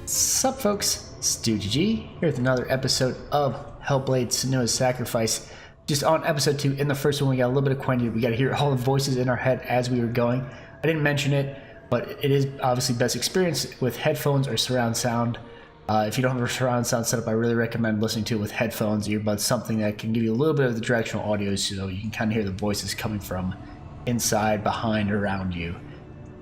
Sup folks, StugeGG here with another episode of Hellblade Sanua's Sacrifice. Just on episode 2, in the first one we got a little bit acquainted, we got to hear all the voices in our head as we were going. I didn't mention it, but it is obviously best experience with headphones or surround sound. If you don't have a surround sound setup, I really recommend listening to it with headphones, earbuds, something that can give you a little bit of the directional audio so you can kind of hear the voices coming from inside, behind, around you.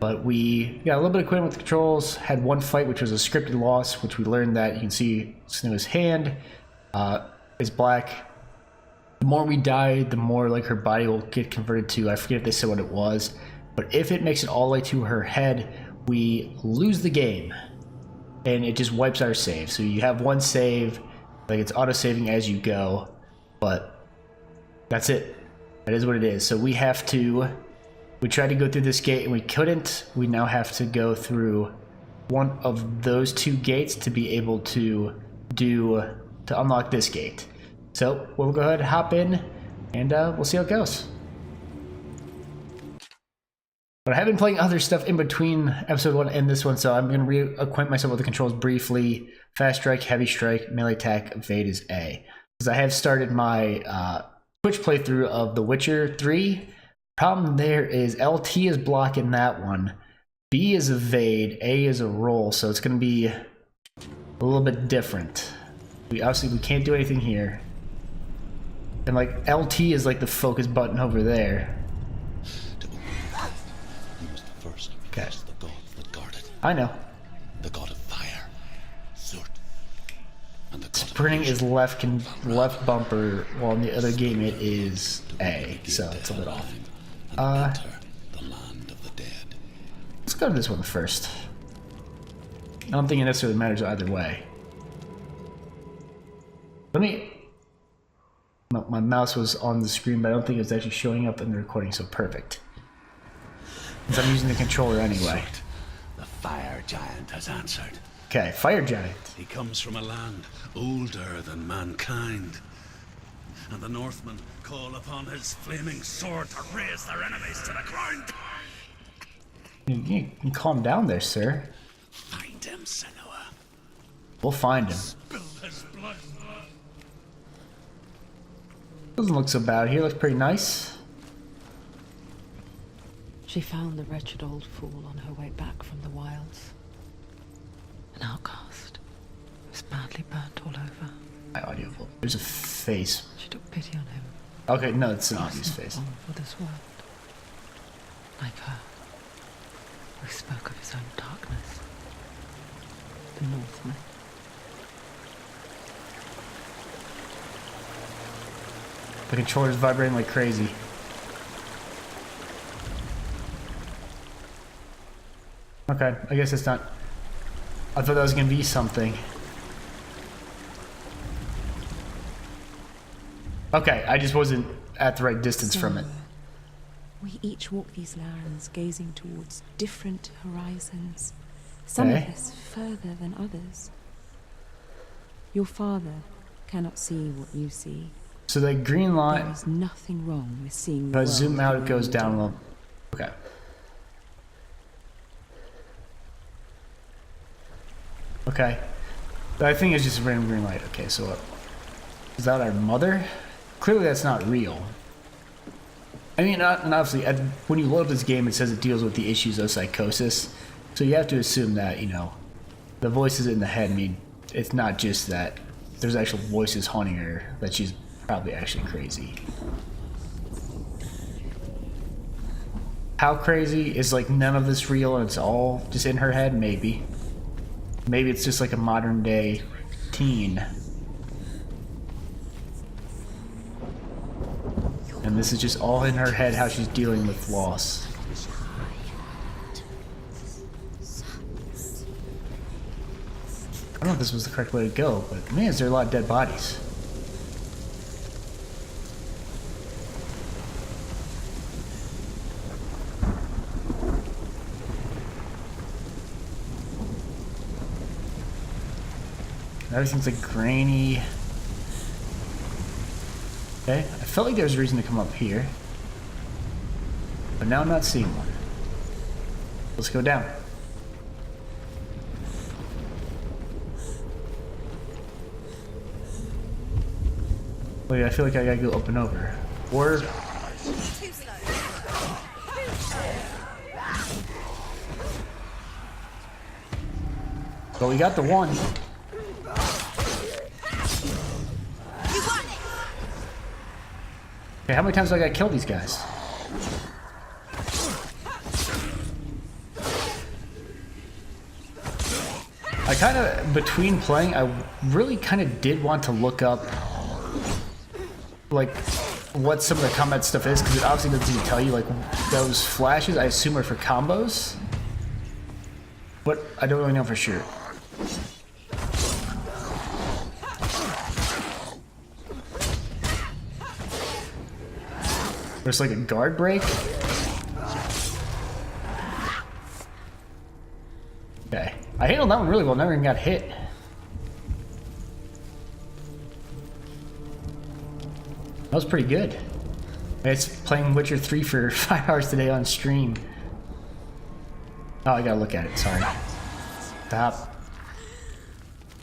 But we got a little bit acquainted with the controls, had one fight which was a scripted loss, which we learned that you can see Sanua's hand is black. The more we die, the more like her body will get converted to, I forget if they said what it was, but if it makes it all the way to her head, we lose the game. And it just wipes our save. So you have one save, like it's auto-saving as you go, but that's it. That is what it is. So we have to... We tried to go through this gate and we couldn't. We now have to go through one of those two gates to be able to unlock this gate. So we'll go ahead and hop in and we'll see how it goes. But I have been playing other stuff in between episode 1 and this one, so I'm going to reacquaint myself with the controls briefly. Fast strike, heavy strike, melee attack, evade is A. Because I have started my Twitch playthrough of The Witcher 3. Problem there is LT is blocking that one, B is evade, A is a roll, so it's going to be a little bit different. We can't do anything here, and like LT is like the focus button over there. He was the first to face the gods that guarded. I know. The god of fire, Zurt, and the god Sprinting of is left bumper, while in the other game it is A, so it's a little off. enter the land of the dead. Let's go to this one first. I don't think it necessarily matters either way. Let me... My mouse was on the screen, but I don't think it was actually showing up in the recording, so perfect. Because I'm using the controller anyway. The fire giant has answered. Okay, fire giant. He comes from a land older than mankind. And the Northmen call upon his flaming sword to raise their enemies to the ground. You can calm down there, sir. Find him, Sanua. We'll find him. Spill his blood. Doesn't look so bad here. Looks pretty nice. She found the wretched old fool on her way back from the wilds. An outcast. He was badly burnt all over. My audio. There's a face. She took pity on him. Okay, no, it's an He obvious was not face. born for this world. Like her. We spoke of his own darkness. The Northmen. The controller's vibrating like crazy. Okay, I guess it's not... I thought that was gonna be something. Okay, I just wasn't at the right distance from it. We each walk these lands, gazing towards different horizons. Some of us further than others. Your father cannot see what you see. So that green There line, is nothing wrong with seeing if the I world zoom out, it the goes way down a you little. Okay. Okay. I think it's just a random green light. Okay, so is that our mother? Clearly that's not real. I mean, and obviously, when you load up this game, it says it deals with the issues of psychosis. So you have to assume that, you know, the voices in the head mean it's not just that there's actual voices haunting her, that she's probably actually crazy. How crazy? Is like none of this real and it's all just in her head? Maybe. Maybe it's just like a modern day teen. And this is just all in her head, how she's dealing with loss. I don't know if this was the correct way to go, but man, is there a lot of dead bodies. Everything's like grainy. Okay, I felt like there was a reason to come up here, but now I'm not seeing one. Let's go down. Wait, I feel like I gotta go up and over. Or... Well, we got the one. Okay, how many times do I gotta kill these guys? I kind of, between playing, I really kind of did want to look up, like, what some of the combat stuff is, because it obviously doesn't even tell you, like, those flashes, I assume are for combos, but I don't really know for sure. There's like a guard break. Okay. I handled that one really well, never even got hit. That was pretty good. It's playing Witcher 3 for 5 hours today on stream. Oh, I gotta look at it, sorry. Stop.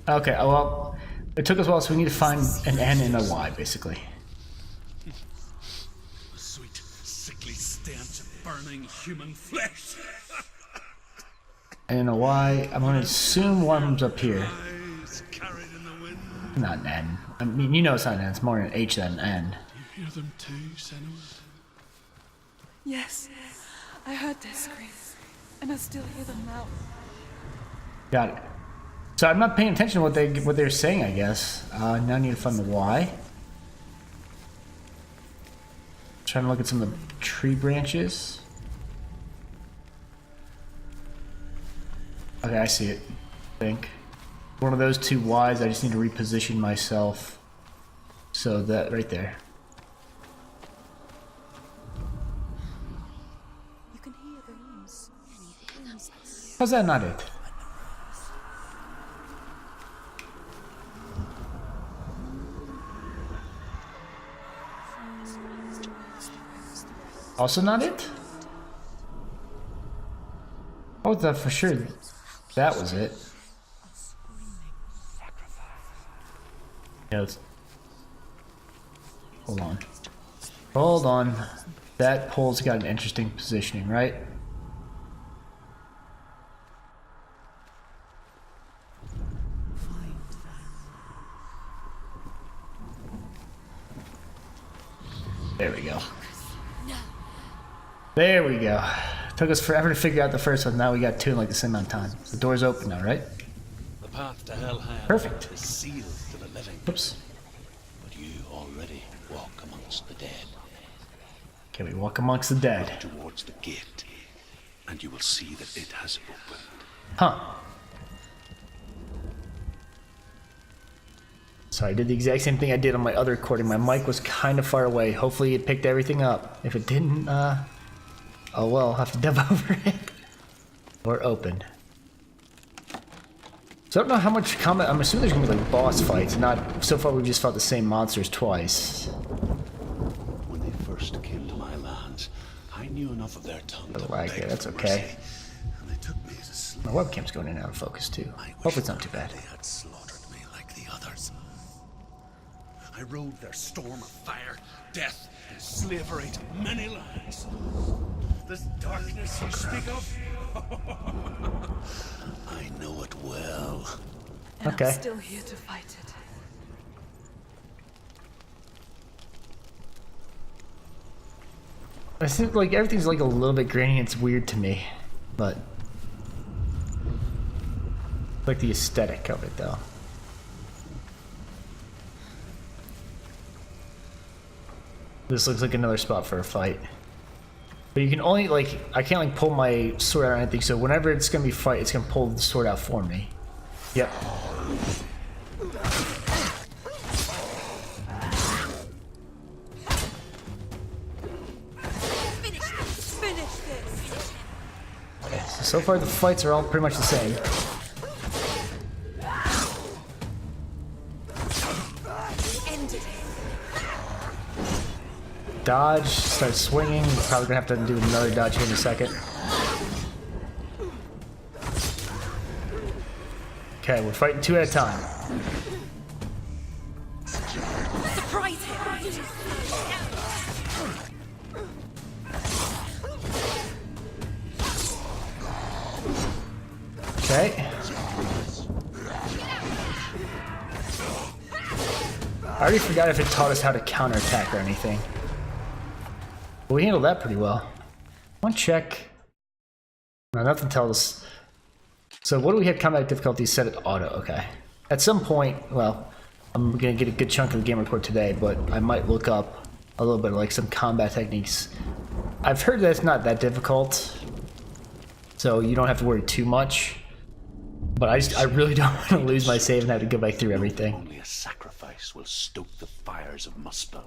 Okay, well, it took us a while, so we need to find an N and a Y, basically. A sweet, sickly stench of burning human flesh. And a Y, I'm gonna assume one's up here. Eyes carried in the wind. Not an N. I mean, you know it's not an N, it's more an H than an N. You hear them too, Sanua? Yes, I heard their screams, and I still hear them now. Got it. So I'm not paying attention to what they're saying, I guess. Now I need to find the Y. Trying to look at some of the tree branches. Okay, I see it. I think. One of those two Ys, I just need to reposition myself. So that right there. You can hear the runes. How's that not it? Also not it? Oh, that for sure. That was it. Yeah, let's... Hold on. Hold on. That pole's got an interesting positioning, right? There we go. There we go. Took us forever to figure out the first one. Now we got two in like the same amount of time. The door's open now, right? The path to Hellhand Perfect. is sealed to the living. Oops. But you already walk amongst the dead. Can we walk amongst the dead? Towards the gate, and you will see that it has opened. Huh. So I did the exact same thing I did on my other recording. My mic was kind of far away. Hopefully it picked everything up. If it didn't, oh well, I'll have to dub over it. Or open. So I don't know how much combat. I'm assuming there's gonna be like boss fights. Not so far. We've just fought the same monsters twice. When they first came to my lands, I knew enough of their tongue to Lag beg there, that's for okay. mercy, and they took me as a slave. My webcam's going in and out of focus too. Hopefully it's not too bad. They had slaughtered me like the others. I rode their storm of fire, death, and slavery to many lands. This darkness you speak of, I know it well. And Okay. I'm still here to fight it. I think like everything's like a little bit grainy. It's weird to me, but I like the aesthetic of it though. This looks like another spot for a fight. But you can only like, I can't like pull my sword out or anything, so whenever it's gonna be fight, it's gonna pull the sword out for me. Yep. Finish this! Okay, so far the fights are all pretty much the same. Ended it. Dodge, start swinging. Probably gonna have to do another dodge here in a second. Okay, we're fighting two at a time. Surprise him! Okay. I already forgot if it taught us how to counterattack or anything. But we handled that pretty well. One check. No, nothing tells us. So what do we have combat difficulty set at auto? Okay. At some point, well, I'm gonna get a good chunk of the game report today, but I might look up a little bit of like some combat techniques. I've heard that it's not that difficult, so you don't have to worry too much. But I really don't want to lose my save and have to go back through everything. Only a sacrifice will stoke the fires of Muspel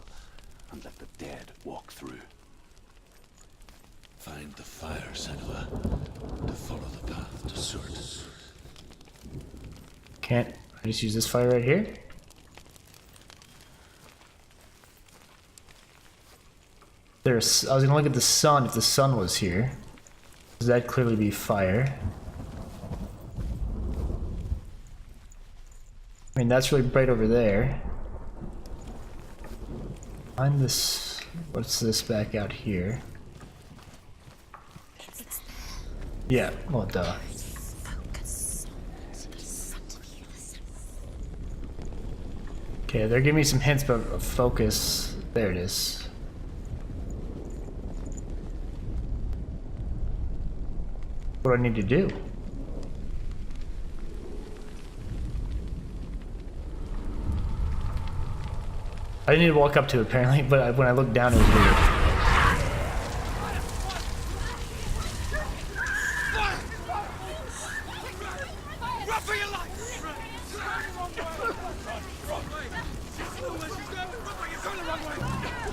and let the dead walk through. Find the fire, Sanua, to follow the path to Surt. Can't I just use this fire right here? I was gonna look at the sun if the sun was here. Does that clearly be fire? I mean, that's really bright over there. Find this. What's this back out here? Yeah, well, duh. Okay, they're giving me some hints about focus. There it is. What do I need to do? I didn't need to walk up to it apparently, but when I looked down it was weird.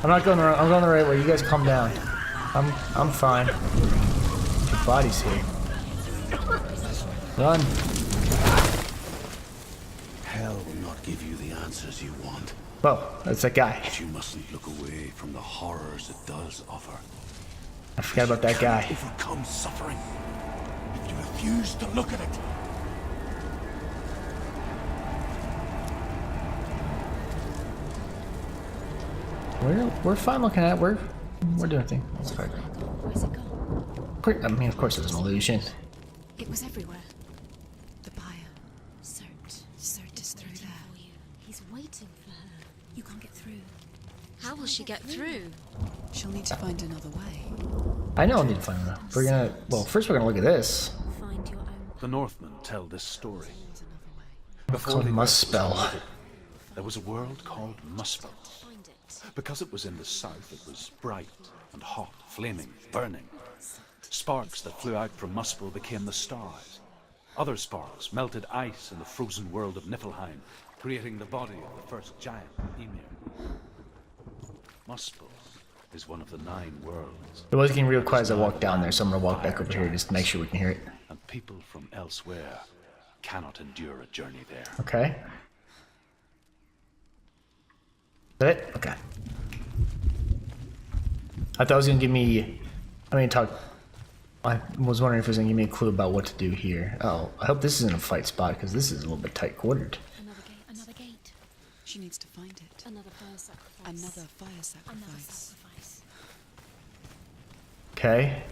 I'm not going the wrong, I'm going the right way. You guys calm down. I'm fine. Your body's here. Run. Hell will not give you the answers you want. Whoa, that's that guy. But you mustn't look away from the horrors it does offer. I forgot about that guy. Overcome suffering if you refuse to look at it. We're fine looking at it. We're doing things. That's fine. Where's it gone? I mean, of course it was an illusion. It was everywhere. The buyer. Surt is through there. He's waiting for her. You can't get through. How will she get through? She'll need to find another way. I know I need to find one. We're gonna. Well, first we're gonna look at this. Find your own The Northmen tell this story. Called Before they left Muspel. Surt, there was a world called Muspel. find it. Because it was in the south, it was bright and hot, flaming, burning. Sparks that flew out from Muspel became the stars. Other sparks melted ice in the frozen world of Niflheim, creating the body of the first giant, Ymir. Muspel is one of the 9 worlds, It was getting real quiet as I walked down there, so I'm gonna walk back over here just to make sure we can hear it. and people from elsewhere cannot endure a journey there. Okay. Is that it? Okay. I thought it was gonna give me. I was wondering if it was gonna give me a clue about what to do here. Oh, I hope this isn't a fight spot because this is a little bit tight quartered. Another gate. Another gate. She needs to find it. Another fire sacrifice. Another fire Another sacrifice. sacrifice. Okay.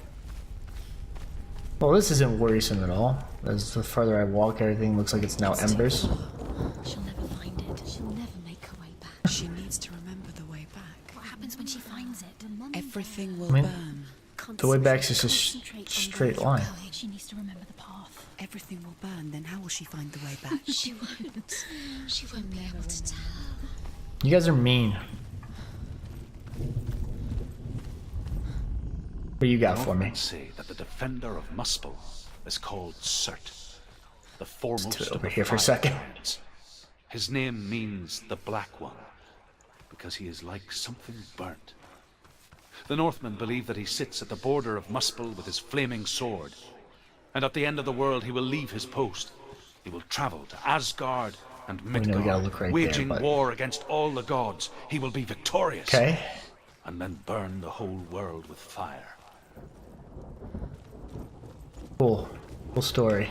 Well, this isn't worrisome at all. As the farther I walk, everything looks like it's now embers. She'll never find it. She'll never make her way back. She needs to remember the way back. What happens when she finds it? Everything will I mean, burn. The way back's just a Concentrate on straight where line. you're going. She needs to remember the path. Everything will burn. Then how will she find the way back? She won't. She won't be able to tell. You guys are mean. What you got for me? Northmen say that the defender of Muspel is called Surt, the foremost Let's do it of over the here for a second. Firelands. His name means the Black One, because he is like something burnt. The Northmen believe that he sits at the border of Muspel with his flaming sword, and at the end of the world he will leave his post. He will travel to Asgard and know we gotta Midgard, look right there, waging but- war against all the gods. He will be victorious, Okay. and then burn the whole world with fire. Cool. Cool story.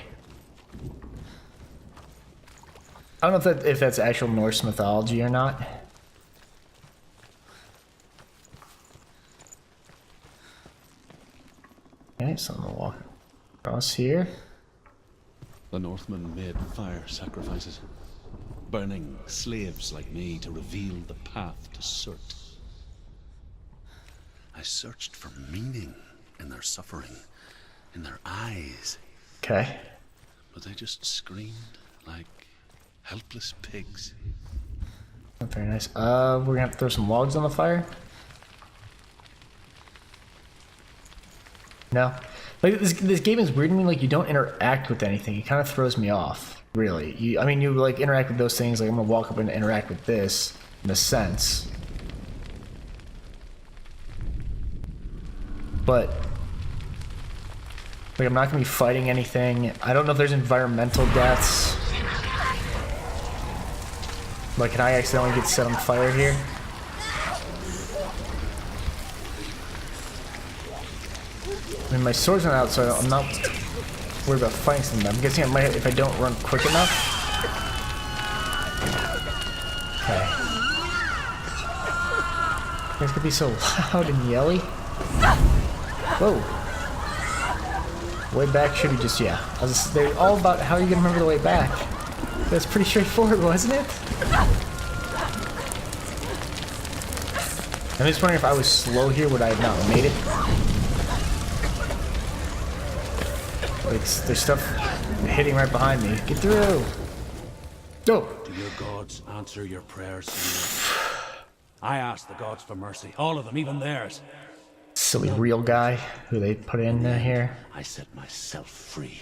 I don't know if that's actual Norse mythology or not. Okay, so I'm gonna walk across here. The Northmen made fire sacrifices, burning slaves like me to reveal the path to Surt. I searched for meaning in their suffering, in their eyes. Okay. But they just screamed like helpless pigs. Very nice. We're gonna have to throw some logs on the fire. No. Like, this game is weird to me, like, you don't interact with anything. It kind of throws me off, really. I mean, you, like, interact with those things, like, I'm gonna walk up and interact with this, in a sense. But, like, I'm not gonna be fighting anything. I don't know if there's environmental deaths. Like, can I accidentally get set on fire here? I mean, my sword's not out, so I'm not worried about fighting something. I'm guessing I might if I don't run quick enough. Okay. You guys could be so loud and yelly. Whoa. Way back should be just, yeah. They're all about how you're gonna remember the way back. That's pretty straightforward, wasn't it? I'm just wondering if I was slow here, would I have not made it? Like, there's stuff hitting right behind me. Get through! Go! Do your gods answer your prayers, Sanua? I ask the gods for mercy. All of them, even theirs. Silly real guy who they put in here. I set myself free.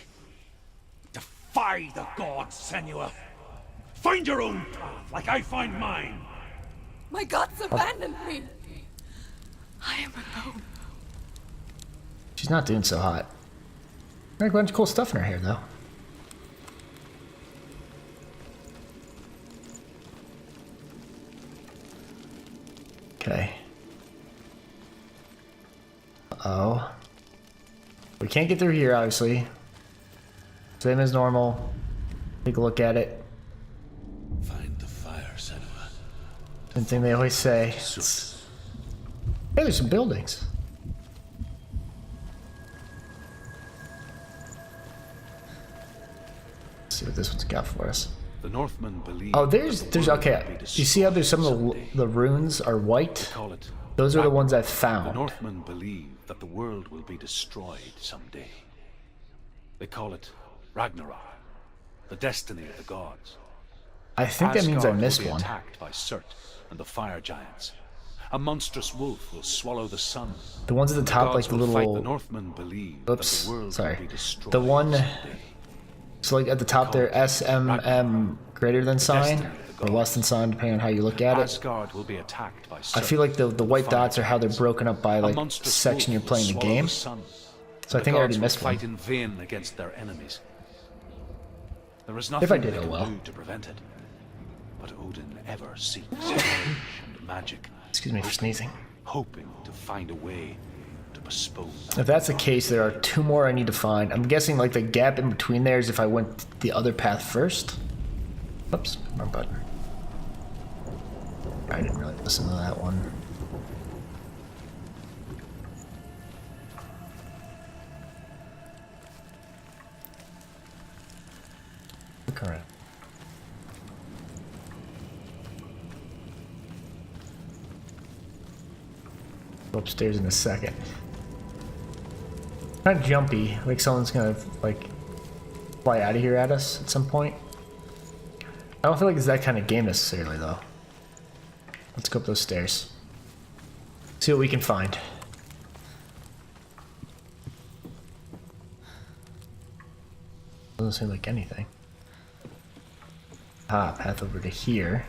Defy the gods, Sanua! Find your own path, like I find mine! My gods abandoned me. I am alone. She's not doing so hot. Got a bunch of cool stuff in her hair, though. Okay. Uh-oh. We can't get through here, obviously. Same as normal. Take a look at it. Find the fire, Sanua. Same thing they always say. Hey, there's some buildings. Let's see what this one's got for us. The Northmen believe. Oh, there's okay. You see how there's some of the runes are white? Those are the ones I've The found. Northmen believe that the world will be destroyed someday. They call it Ragnarok, the destiny of the gods. I think that means I Asgard missed will be one. attacked by Surt and the fire giants. A monstrous wolf will swallow the sun. The ones at the top, like gods the will fight. The little. Northmen believe Oops, that the world sorry. will be destroyed The one. someday. So like at the top there, SMM greater than sign or less than sign, depending on how you look at it. Asgard will be attacked by I Surt. feel like the white fire dots are how they're giants. broken up by A like monstrous section you're wolf playing will the swallow game. sun. So I The think I already gods will missed one. fight in vain against their enemies. There is If I nothing did, they oh can well. do to prevent it. But Odin ever seeks courage and magic, Excuse me for sneezing. hoping to find a way to postpone. If that's the case, there are two more I need to find. I'm guessing like the gap in between there is if I went the other path first. Oops, wrong button. I didn't really listen to that one. Look around. Go upstairs in a second. Kind of jumpy, like someone's gonna like fly out of here at us at some point. I don't feel like it's that kind of game necessarily though. Let's go up those stairs. See what we can find. Doesn't seem like anything. Ah, path over to here.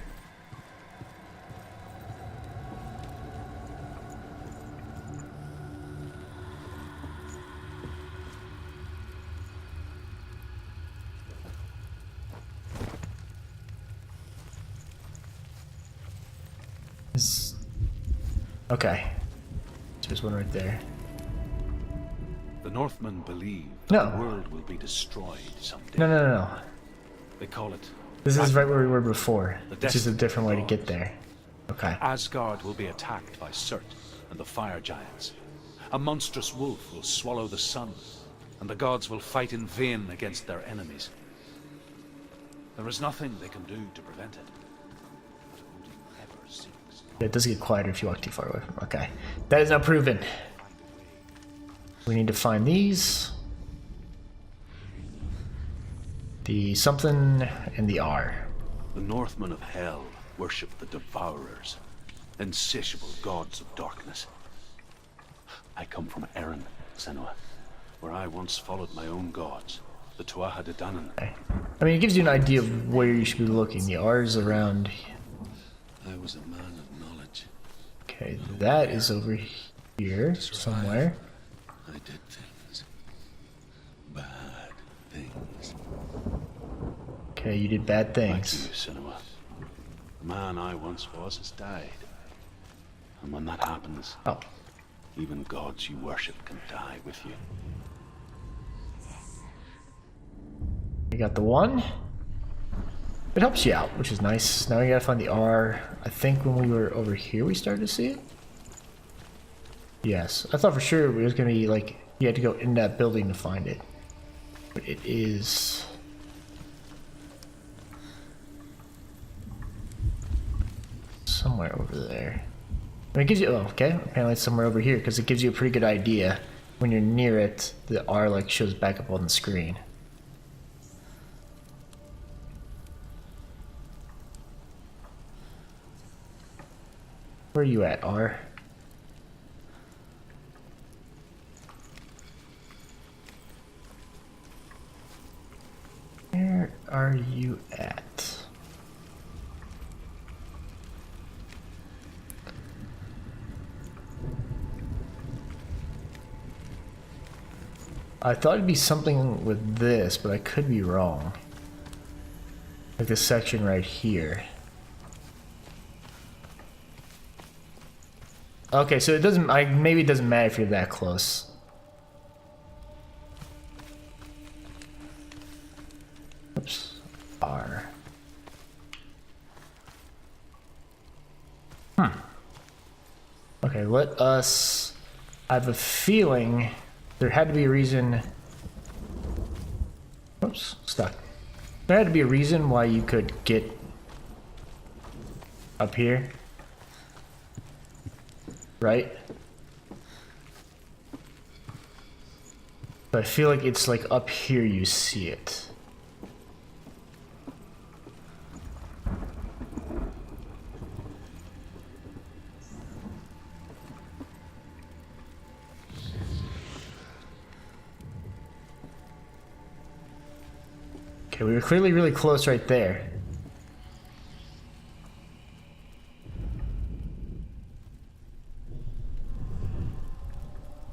Okay. There's one right there. The Northmen believe No. that the world will be destroyed someday. No. They call it This is right where we were before. The It's just a destiny different way to of get gods. there. Okay. Asgard will be attacked by Surt and the fire giants. A monstrous wolf will swallow the sun, and the gods will fight in vain against their enemies. There is nothing they can do to prevent it. But Odin ever seeks. It does get quieter if you walk too far away from. Okay. That is now proven. We need to find these. The something and the R. The Northmen of Hell worship the Devourers, insatiable gods of darkness. I come from Erin, Sanua, where I once followed my own gods, the Tuatha De Danann. Okay. I mean, it gives you an idea of where you should be looking. The R is around. I was a man of knowledge. Okay, that is over here somewhere. I did things. Bad things. Okay, you did bad Like things. you, Sanua. The man I once was has died. And when that happens, Oh, even gods you worship can die with you. we got the one. It helps you out, which is nice. Now we gotta find the R. I think when we were over here, we started to see it. Yes, I thought for sure it was gonna be like you had to go in that building to find it, but it is. Somewhere over there. I mean, it gives you. Oh, okay. Apparently, it's somewhere over here because it gives you a pretty good idea. When you're near it, the R like shows back up on the screen. Where are you at, R? Where are you at? I thought it'd be something with this, but I could be wrong. Like this section right here. Okay, so it doesn't. Maybe it doesn't matter if you're that close. Oops. R. Okay, let us. I have a feeling there had to be a reason. Oops, stuck. There had to be a reason why you could get up here. Right? But I feel like it's like up here you see it. Okay, we were clearly really close right there.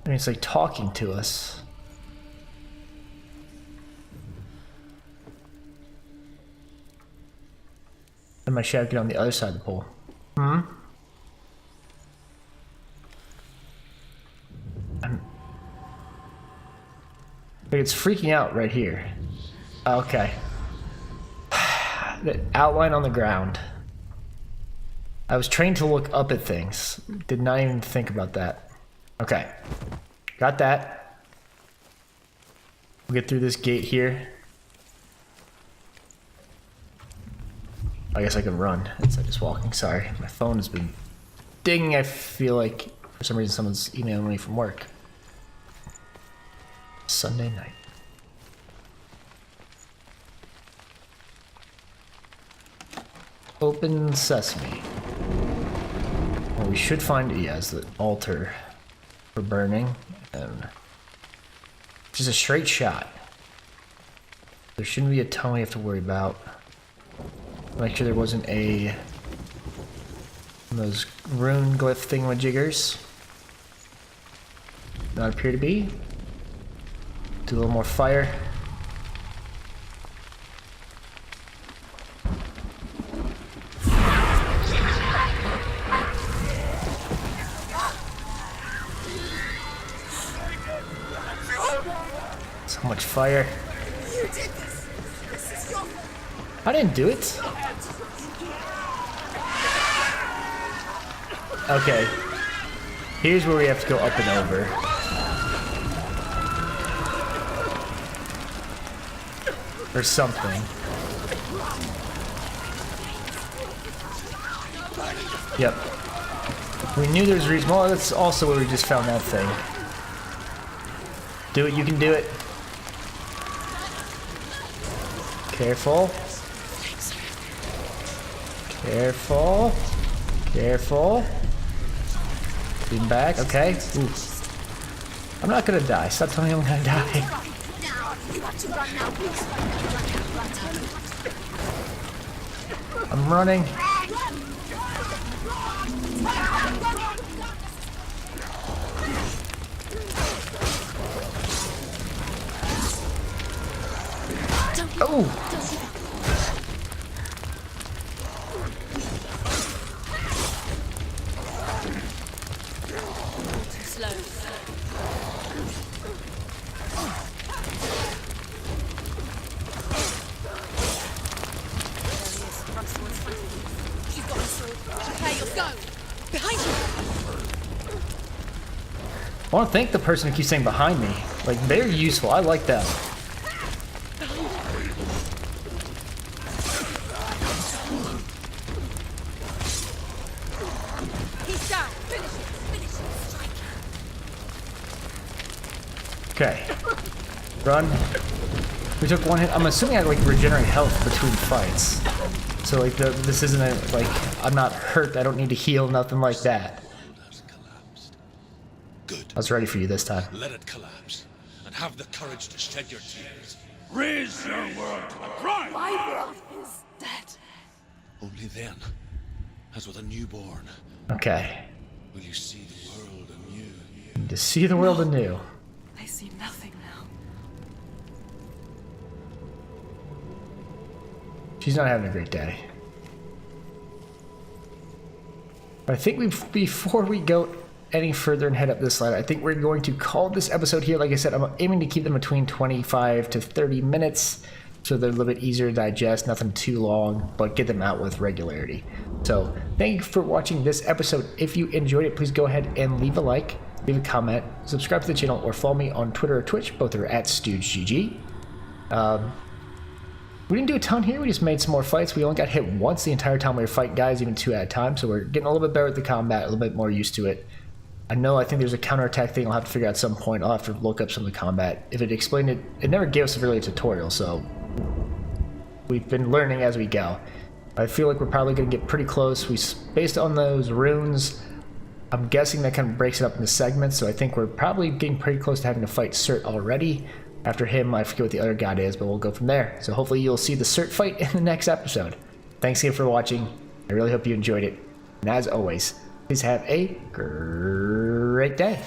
I mean, it's like talking to us. And my shadow get on the other side of the pole. Like it's freaking out right here. Okay. The outline on the ground. I was trained to look up at things. Did not even think about that. Okay. Got that. We'll get through this gate here. I guess I can run instead of just walking. Sorry. My phone has been dinging. I feel like for some reason someone's emailing me from work. Sunday night. Open sesame. Well, we should find, yes, the altar for burning. And just a straight shot. There shouldn't be a ton we have to worry about. Make sure there wasn't one of those rune glyph thingamajiggers. Not appear to be. Do a little more fire. So much fire. You did this. This is your fault. I didn't do it. Okay. Here's where we have to go up and over. Or something. Yep. We knew there was a reason. Well, that's also where we just found that thing. Do it, you can do it. Careful. Careful. Careful. Beam back, okay. Ooh. I'm not gonna die. Stop telling me I'm gonna die. I'm running. Oh! I want to thank the person who keeps saying behind me. Like, they're useful. I like them. Okay. Run. We took one hit. I'm assuming I like regenerate health between fights. So like this isn't a, like, I'm not hurt. I don't need to heal, nothing like that. Good. I was ready for you this time. Let it collapse, and have the courage to shed your tears. Raise your world to a cry! My world is dead. Only then, as with a newborn, Okay. will you see the world anew. To see the world anew. I see nothing now. She's not having a great day. But I think before we go any further and head up this ladder, I think we're going to call this episode here. Like I said, I'm aiming to keep them between 25 to 30 minutes so they're a little bit easier to digest, nothing too long, but get them out with regularity. So thank you for watching this episode. If you enjoyed it, please go ahead and leave a like, leave a comment, subscribe to the channel, or follow me on Twitter or Twitch. Both are at StugeGG. We didn't do a ton here. We just made some more fights. We only got hit once the entire time we were fighting guys, even 2 at a time. So we're getting a little bit better at the combat, a little bit more used to it. I think there's a counterattack thing I'll have to figure out at some point. I'll have to look up some of the combat. If it explained it, it never gave us really a tutorial, so we've been learning as we go. I feel like we're probably going to get pretty close. Based on those runes, I'm guessing that kind of breaks it up into segments, so I think we're probably getting pretty close to having to fight Cert already. After him, I forget what the other god is, but we'll go from there. So hopefully you'll see the Cert fight in the next episode. Thanks again for watching. I really hope you enjoyed it. And as always, please have a great day.